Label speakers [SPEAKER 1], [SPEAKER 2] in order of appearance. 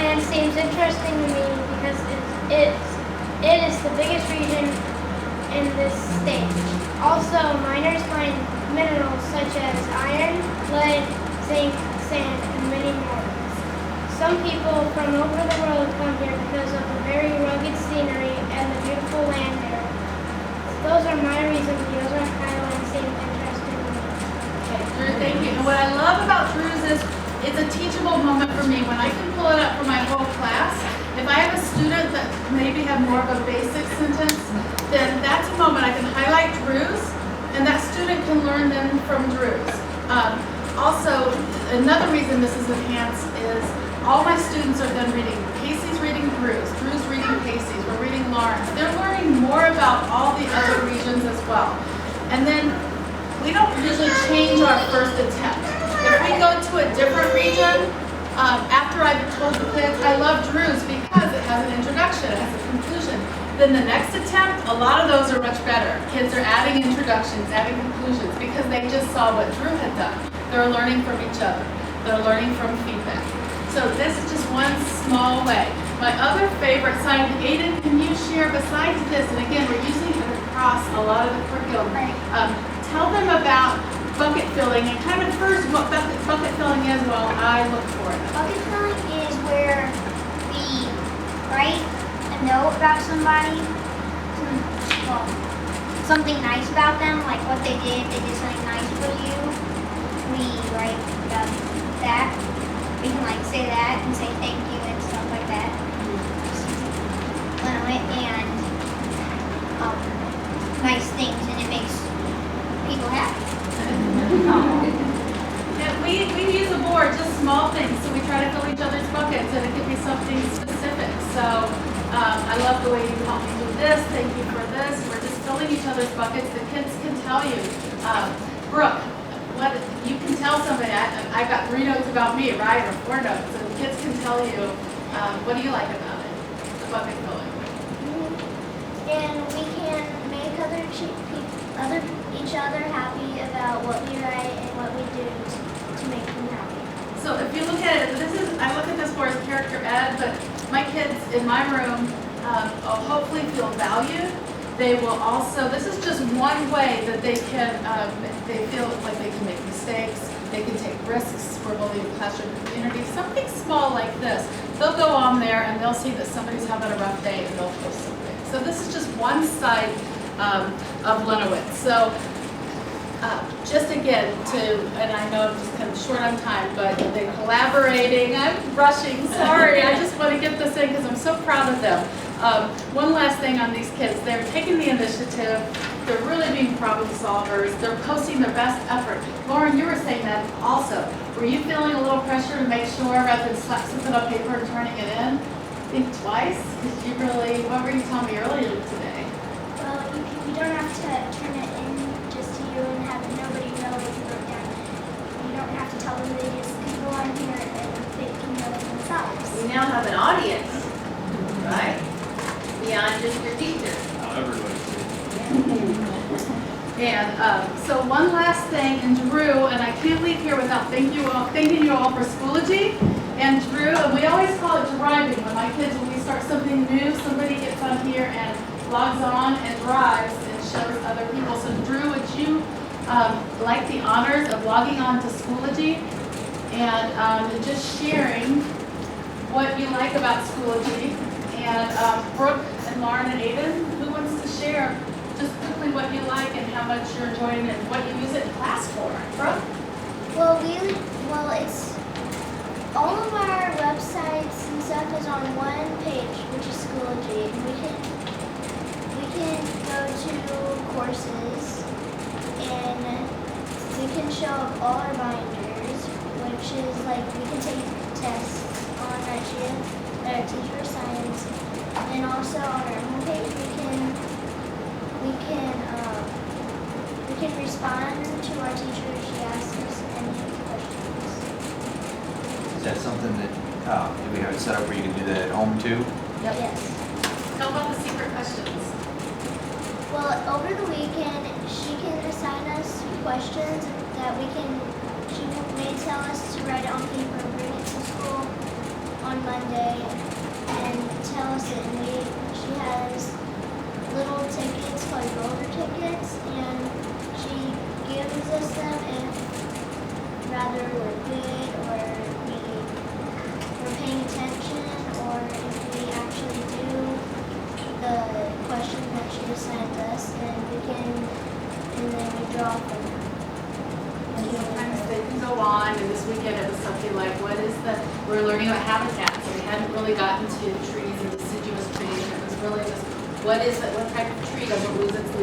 [SPEAKER 1] Land seems interesting to me because it is the biggest region in this state. Also, miners find minerals such as iron, lead, zinc, sand, and many more. Some people from over the world come here because of the very rugged scenery and the beautiful land there. Those are my reasons the Ozark Highlands seem interesting to me.
[SPEAKER 2] Okay, Drew, thank you. And what I love about Drew's is it's a teachable moment for me when I can pull it up for my whole class. If I have a student that maybe have more of a basic sentence, then that's a moment I can highlight Drew's, and that student can learn them from Drew's. Also, another reason this is enhanced is all my students are then reading. Casey's reading Drew's, Drew's reading Casey's, we're reading Lawrence. They're learning more about all the other regions as well. And then we don't usually change our first attempt. If we go to a different region, after I've told the kids, I love Drew's because it has an introduction, it has a conclusion. Then the next attempt, a lot of those are much better. Kids are adding introductions, adding conclusions, because they just saw what Drew had done. They're learning from each other. They're learning from feedback. So this is just one small way. My other favorite sign, Aiden, can you share besides this, and again, we're using it across a lot of the curriculum. Tell them about bucket filling and kind of first what bucket filling is while I look for it.
[SPEAKER 3] Bucket filling is where we write a note about somebody, something nice about them, like what they did something nice for you. We write about that. We can like say that and say thank you and stuff like that. And nice things, and it makes people happy.
[SPEAKER 2] And we use a board, just small things, so we try to fill each other's buckets, and it could be something specific. So I love the way you helped me do this. Thank you for this. We're just filling each other's buckets. The kids can tell you, Brooke, what you can tell somebody. I got 3 notes about me, right, or 4 notes, and the kids can tell you what do you like about it, the bucket filling.
[SPEAKER 3] And we can make each other happy about what we write and what we do to make them happy.
[SPEAKER 2] So if you look at it, I look at this more as character ed, but my kids in my room will hopefully feel valued. They will also, this is just one way that they can, they feel like they can make mistakes, they can take risks, we're building a classroom community, something small like this. They'll go on there and they'll see that somebody's having a rough day and they'll post something. So this is just one side of Lenowitz. So just again and I know I'm just kind of short on time, but they're collaborating, I'm rushing, sorry, I just want to get this in because I'm so proud of them. One last thing on these kids, they're taking the initiative, they're really being problem solvers, they're posting their best effort. Lauren, you were saying that also. Were you feeling a little pressure to make sure rather than slap something on paper and turning it in? Think twice? Because you really, what were you telling me earlier today?
[SPEAKER 3] Well, you don't have to turn it in just to you and have nobody know what you wrote down. You don't have to tell them, they just can go on here and they can know it themselves.
[SPEAKER 4] We now have an audience, right? Beyond just your teacher.
[SPEAKER 2] And so one last thing, and Drew, and I can't leave here without thanking you all for Schoology. And Drew, and we always call it driving. When my kids, when we start something new, somebody gets on here and logs on and drives and shows other people. So Drew, would you like the honors of logging on to Schoology and just sharing what you like about Schoology? And Brooke and Lauren and Aiden, who wants to share just quickly what you like and how much you're enjoying it and what you use it in class for? Brooke?
[SPEAKER 3] Well, it's all of our websites and stuff is on one page, which is Schoology. We can go to courses and we can show up all our binders, which is like we can take tests on our teacher science, and also on our homepage we can respond to our teacher if she asks us any questions.
[SPEAKER 5] Is that something that, do we have it set up where you can do that at home too?
[SPEAKER 2] Yep.
[SPEAKER 3] Yes.
[SPEAKER 2] Tell about the secret questions.
[SPEAKER 3] Well, over the weekend, she can assign us questions that she may tell us to write it on paper and bring it to school on Monday and tell us it. And she has little tickets called roller tickets, and she gives us them if rather we're good or we're paying attention, or if we actually do the question that she assigns us, then we draw from them.
[SPEAKER 2] And sometimes they can go on, and this weekend it was something like, we're learning about habitats, and we hadn't really gotten to trees and deciduous trees, and it was really just, what type of tree doesn't lose its leaves?